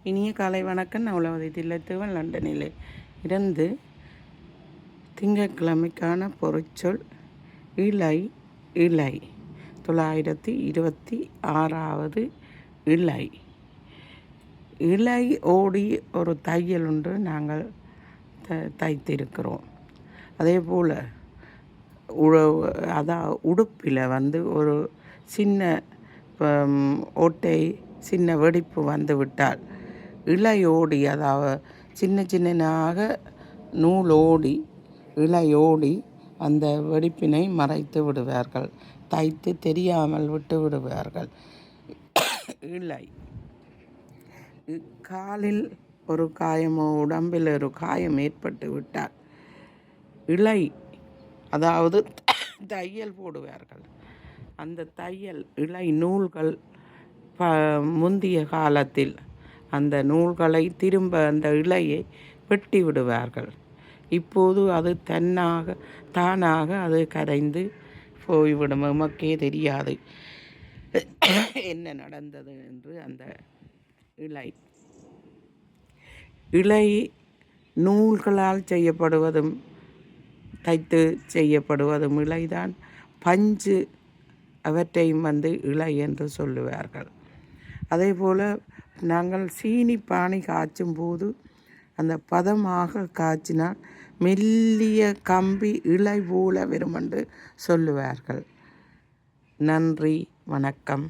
இனிய காலை வணக்கம். நான் உளவதி தில்லைத்தேவன் லண்டனில் இருந்து. திங்கட்கிழமைக்கான பொருட்சொல் இலை. இலை 926வது இலை. இலை ஓடி ஒரு தையல் ஒன்று நாங்கள் தைத்திருக்கிறோம். அதே போல் உடுப்பில் ஒரு சின்ன ஓட்டை சின்ன வெடிப்பு வந்து விட்டால் இலையோடி, அதாவது சின்ன சின்னனாக நூலோடி இலையோடி அந்த வெடிப்பினை மறைத்து விடுவார்கள், தைத்து தெரியாமல் விட்டு விடுவார்கள். இலை காலில் ஒரு காயமோ உடம்பில் ஒரு காயம் ஏற்பட்டு விட்டால் இலை, அதாவது தையல் போடுவார்கள். அந்த தையல் இலை நூல்கள் முந்திய காலத்தில் அந்த நூல்களை திரும்ப அந்த இலையை வெட்டி விடுவார்கள். இப்போது அது தானாக அது கரைந்து போய்விடும். எமக்கே தெரியாது என்ன நடந்தது என்று. அந்த இலை நூல்களால் செய்யப்படுவதும் தைத்து செய்யப்படுவதும் இலைதான். பஞ்சு அவற்றையும் இலை என்று சொல்லுவார்கள். அதே போல் நாங்கள் சீனி பானி காய்ச்சும் போது அந்த பதமாக காய்ச்சினால் மெல்லிய கம்பி இலை போல வரும் என்று சொல்லுவார்கள். நன்றி, வணக்கம்.